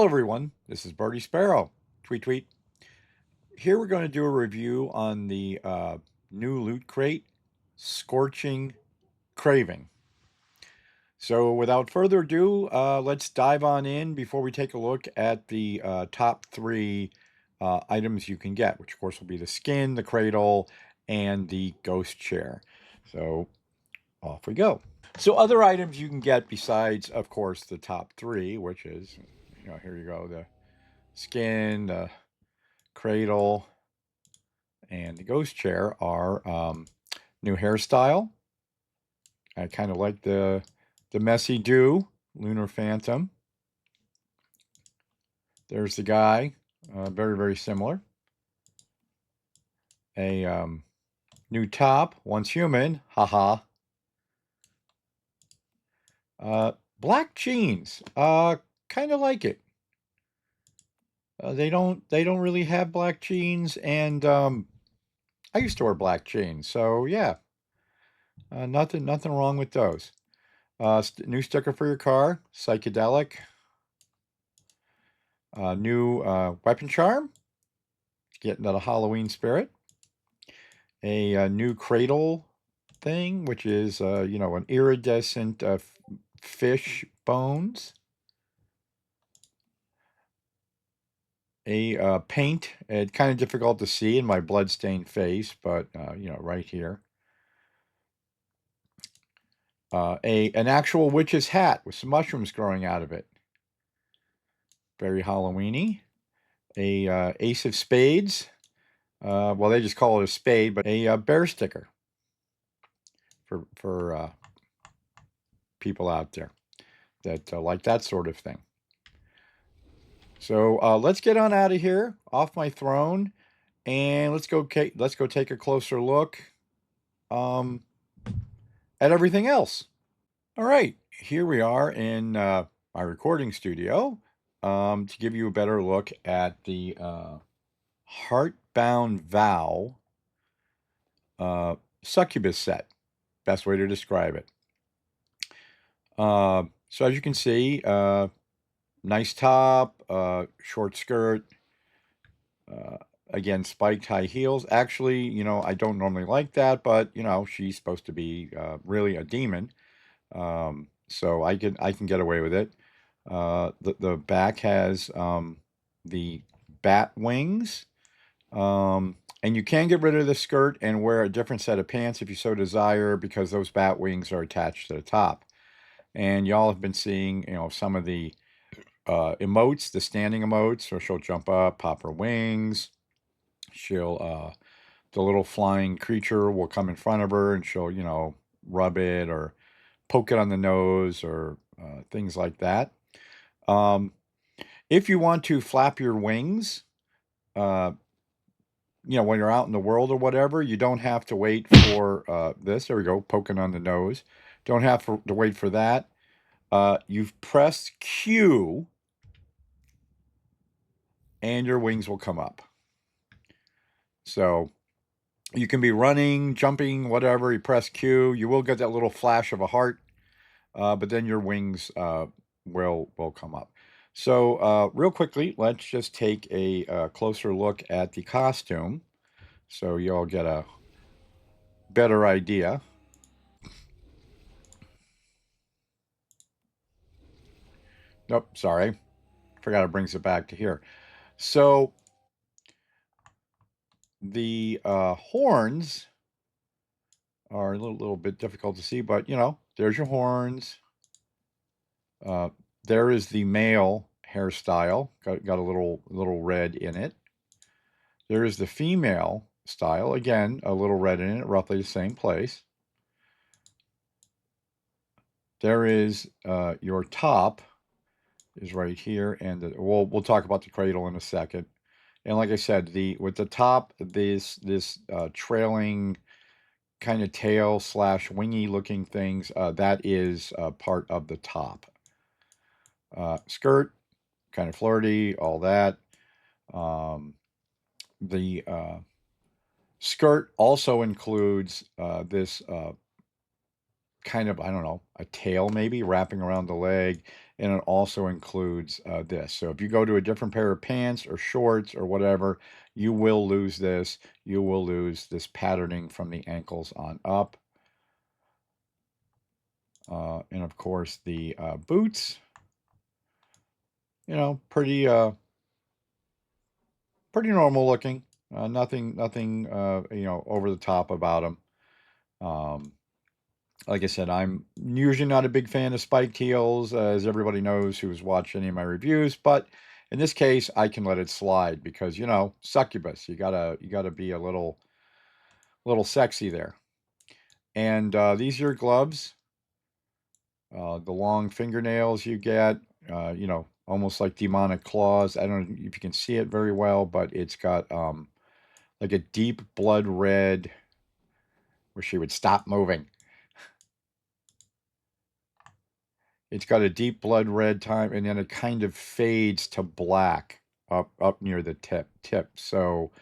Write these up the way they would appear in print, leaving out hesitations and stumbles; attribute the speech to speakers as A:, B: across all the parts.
A: Hello, everyone. This is Birdie Sparrow. Tweet, tweet. Here we're going to do a review on the new Loot Crate, Scorching, Craving. So without further ado, let's dive on in before we take a look at the top three items you can get, which of course will be the skin, the cradle, and the ghost chair. So off we go. So other items you can get besides, of course, the top three, which is, here you go, the skin, the cradle, and the ghost chair are new hairstyle. I kind of like the messy dew, Lunar Phantom. There's the guy, very, very similar. A new top, once human, haha. Black jeans, kind of like it. They don't really have black jeans, and I used to wear black jeans, so yeah, nothing wrong with those. New sticker for your car, psychedelic. New weapon charm, getting to the Halloween spirit. A new cradle thing, which is an iridescent fish bones. A paint. It's kind of difficult to see in my bloodstained face, but right here. An actual witch's hat with some mushrooms growing out of it. Very Halloweeny. A ace of spades. Well, they just call it a spade, but a bear sticker for people out there that like that sort of thing. So let's get on out of here, off my throne, and let's go take a closer look at everything else. All right, here we are in my recording studio to give you a better look at the Heartbound Vow Succubus set. Best way to describe it. So as you can see, nice top, short skirt, again, spiked high heels. Actually, I don't normally like that, but, she's supposed to be really a demon. So I can get away with it. The back has the bat wings. And you can get rid of the skirt and wear a different set of pants if you so desire, because those bat wings are attached to the top. And y'all have been seeing, some of the emotes, the standing emotes. So she'll jump up, pop her wings. She'll, the little flying creature will come in front of her and she'll, rub it or poke it on the nose or things like that. If you want to flap your wings, when you're out in the world or whatever, you don't have to wait for this. There we go, poking on the nose. Don't have to wait for that. You've pressed Q, and your wings will come up. So you can be running, jumping, whatever. You press Q. You will get that little flash of a heart, but then your wings will come up. So real quickly, let's just take a closer look at the costume so y'all get a better idea. Nope, sorry. Forgot it brings it back to here. So the horns are a little bit difficult to see, but there's your horns. There is the male hairstyle. Got a little red in it. There is the female style. Again, a little red in it, roughly the same place. There is your top is right here, and we'll talk about the cradle in a second. And like I said, with the top, this trailing kind of tail / wingy looking things, that is part of the top. Skirt, kind of flirty, all that. The skirt also includes this kind of, I don't know, a tail maybe wrapping around the leg. And it also includes this. So if you go to a different pair of pants or shorts or whatever, you will lose this. You will lose this patterning from the ankles on up. And of course the boots, you know, pretty normal looking. Nothing, you know, over the top about them. Um, like I said, I'm usually not a big fan of spiked heels, as everybody knows who's watched any of my reviews. But in this case, I can let it slide because, you know, Succubus. You gotta be a little sexy there. And these are your gloves. The long fingernails you get, you know, almost like demonic claws. I don't know if you can see it very well, but it's got like a deep blood red. Wish she would stop moving. It's got a deep blood red time, and then it kind of fades to black up near the tip. So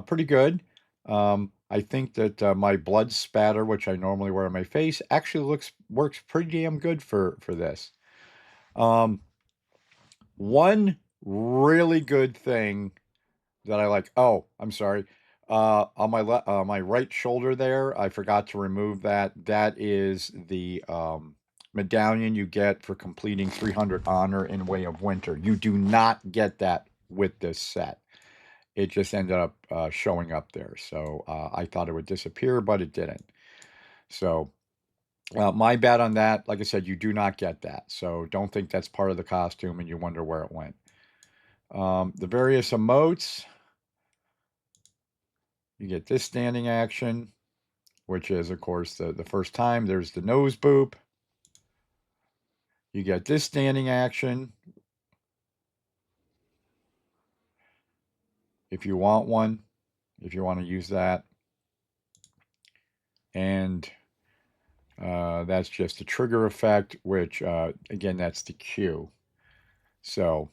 A: pretty good. I think that my blood spatter, which I normally wear on my face, actually works pretty damn good for this. Um, One really good thing that I like. Oh, I'm sorry. On my right shoulder there, I forgot to remove that. That is the medallion you get for completing 300 honor in Way of Winter. You do not get that with this set. It just ended up showing up there. So I thought it would disappear, but it didn't. So my bad on that. Like I said, you do not get that. So don't think that's part of the costume and you wonder where it went. The various emotes, you get this standing action, which is, of course, the first time. There's the nose boop. You get this standing action if you want one, if you want to use that. And that's just a trigger effect, which, again, that's the cue. So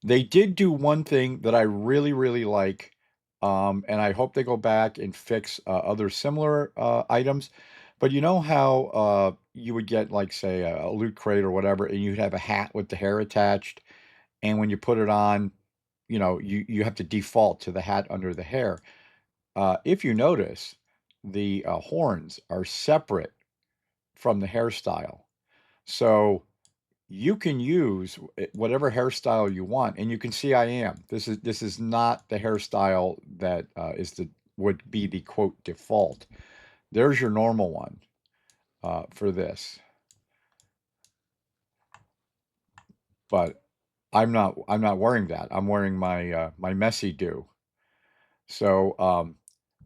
A: they did do one thing that I really, really like, and I hope they go back and fix other similar items. But you know how you would get, like, say, a loot crate or whatever, and you'd have a hat with the hair attached, and when you put it on, you know, you have to default to the hat under the hair. If you notice, the horns are separate from the hairstyle. So you can use whatever hairstyle you want, and you can see I am. This is not the hairstyle that is the would be the quote default. There's your normal one for this, but I'm not wearing that. I'm wearing my messy do. So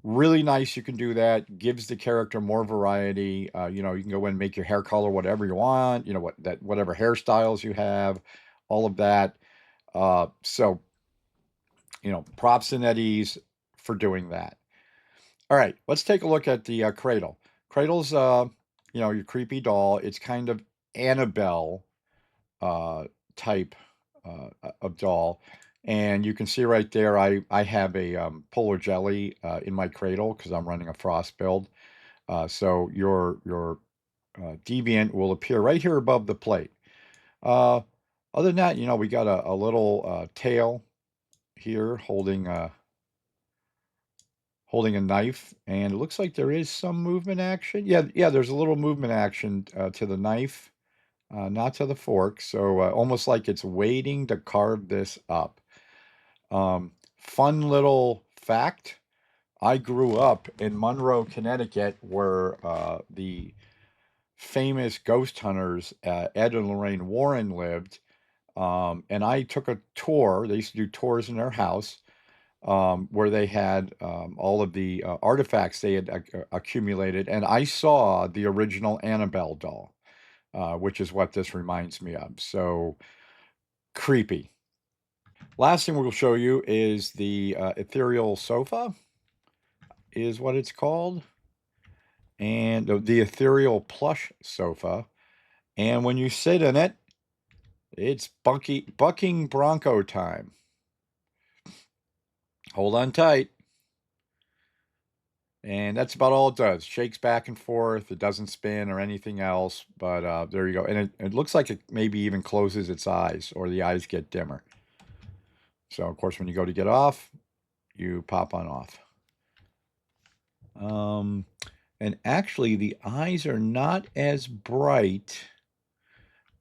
A: really nice. You can do that. Gives the character more variety. You know, you can go in and make your hair color whatever you want. You know whatever hairstyles you have, all of that. So you know, props and NetEase for doing that. All right, let's take a look at the Cradle. Cradle's, you know, your creepy doll. It's kind of Annabelle uh, type of doll. And you can see right there, I have a polar jelly in my Cradle because I'm running a frost build. So your deviant will appear right here above the plate. Uh, Other than that, you know, we got a little tail here holding a knife, and it looks like there is some movement action. Yeah, there's a little movement action to the knife, not to the fork. So almost like it's waiting to carve this up. Fun little fact. I grew up in Monroe, Connecticut, where the famous ghost hunters Ed and Lorraine Warren lived. And I took a tour. They used to do tours in their house where they had all of the artifacts they had accumulated, and I saw the original Annabelle doll, which is what this reminds me of. So creepy. Last thing we'll show you is the Ethereal sofa, is what it's called, and the Ethereal plush sofa. And when you sit in it, it's bucking bronco time. Hold on tight. And that's about all it does. Shakes back and forth. It doesn't spin or anything else. But there you go. And it looks like it maybe even closes its eyes, or the eyes get dimmer. So, of course, when you go to get off, you pop on off. And actually, the eyes are not as bright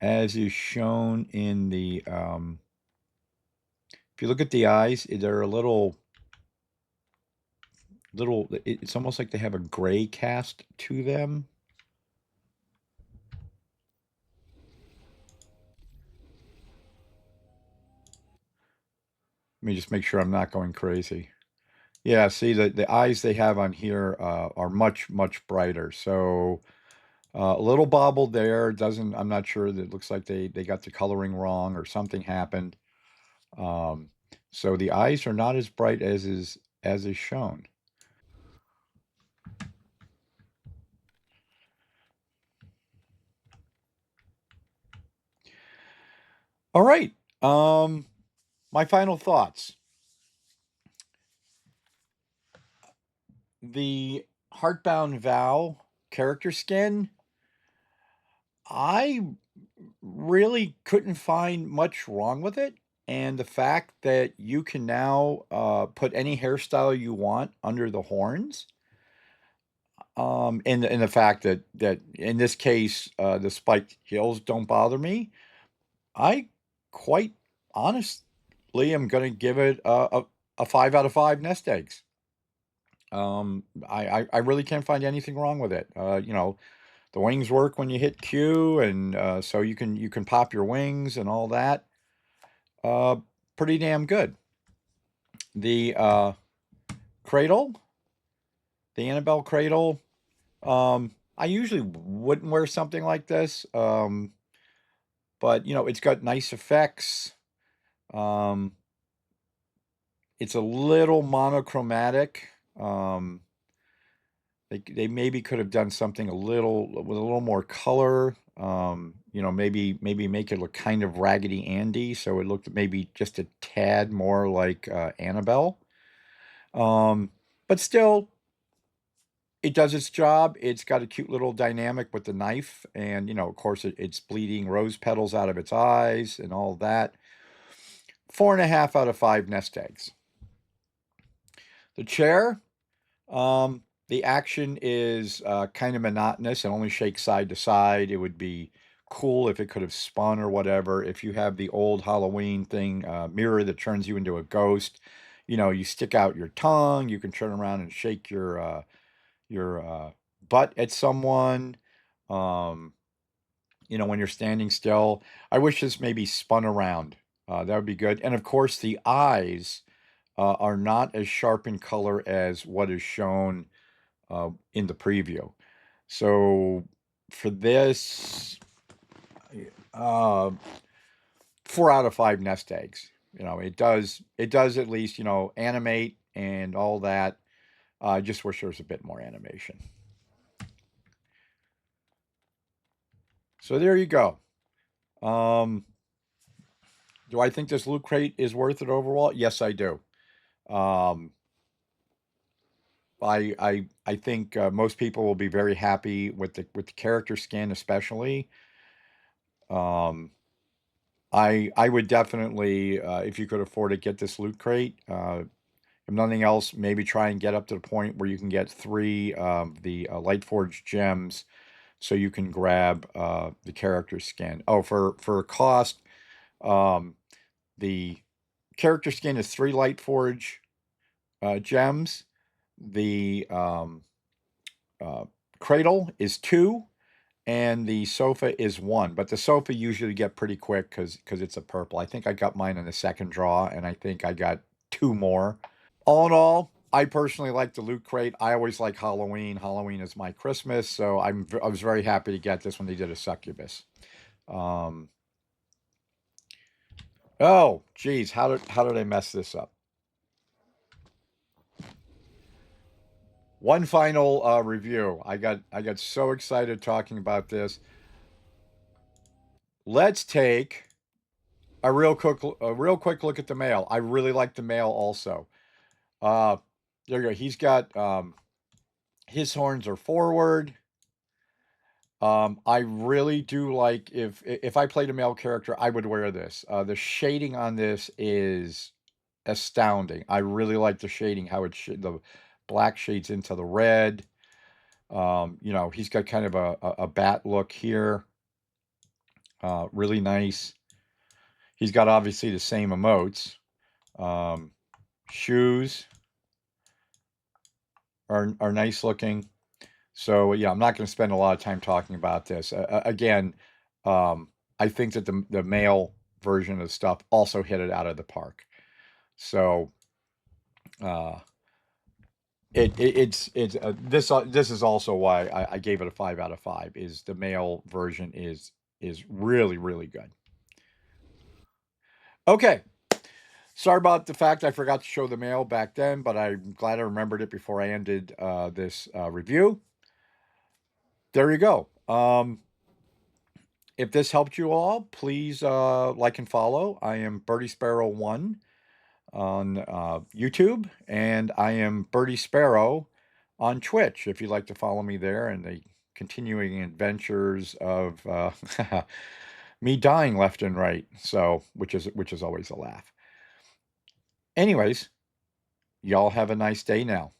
A: as is shown in the. If you look at the eyes, they're a little. It's almost like they have a gray cast to them. Let me just make sure I'm not going crazy. Yeah, see the eyes they have on here are much much brighter. So a little bobbled there. Doesn't I'm not sure. That looks like they got the coloring wrong or something happened. Um, so the eyes are not as bright as is shown. All right. My final thoughts. The Heartbound Vow character skin. I really couldn't find much wrong with it. And the fact that you can now put any hairstyle you want under the horns, and the fact that in this case the spiked heels don't bother me, I quite honestly am going to give it a 5 out of 5 nest eggs. I really can't find anything wrong with it. The wings work when you hit Q, and so you can pop your wings and all that. Uh, Pretty damn good. The cradle, the Annabelle cradle. I usually wouldn't wear something like this, but it's got nice effects. Um, it's a little monochromatic. Um, they maybe could have done something a little with a little more color. Maybe make it look kind of Raggedy Andy, so it looked maybe just a tad more like Annabelle. Um, but still, it does its job. It's got a cute little dynamic with the knife, and of course, it's bleeding rose petals out of its eyes and all that. 4.5 out of 5 nest eggs. The chair, the action is kind of monotonous and only shakes side to side. It would be cool if it could have spun or whatever. If you have the old Halloween thing, mirror that turns you into a ghost, you stick out your tongue. You can turn around and shake your butt at someone. Um, when you're standing still. I wish this maybe spun around. That would be good. And of course, the eyes are not as sharp in color as what is shown in the preview. So for this, uh, 4 out of 5 nest eggs. It does at least animate and all that. I just wish there was a bit more animation. So there you go. Um, do I think this loot crate is worth it overall? Yes, I do. Um, I think most people will be very happy with the character skin, especially. Um, I would definitely, if you could afford it, get this loot crate. If nothing else, maybe try and get up to the point where you can get 3 the Light Forge gems, so you can grab the character skin. Oh, for cost, um, the character skin is 3 Light Forge gems. The uh, cradle is 2, and the sofa is 1. But the sofa usually get pretty quick because it's a purple. I think I got mine in the second draw, and I think I got 2 more. All in all, I personally like the loot crate. I always like Halloween. Halloween is my Christmas, so I was very happy to get this when they did a Succubus. Um, oh, geez, how did I mess this up? One final review. I got so excited talking about this. Let's take a real quick look at the mail. I really like the mail also. Uh, there you go. He's got His horns are forward. I really do like if I played a male character, I would wear this. The shading on this is astounding. I really like the shading, how the black shades into the red. You know, he's got kind of a bat look here. Really nice. He's got obviously the same emotes. Um, Shoes are nice looking. So yeah, I'm not going to spend a lot of time talking about this. Again, I think that the male version of stuff also hit it out of the park. So uh, this is also why I gave it a 5 out of 5. Is the male version is really good. Okay, sorry about the fact I forgot to show the male back then, but I'm glad I remembered it before I ended this review. There you go. If this helped you all, please like and follow. I am Birdie Sparrow 1 on YouTube, and I am Birdie Sparrow on Twitch if you'd like to follow me there and the continuing adventures of me dying left and right. So, which is always a laugh. Anyways, y'all have a nice day now.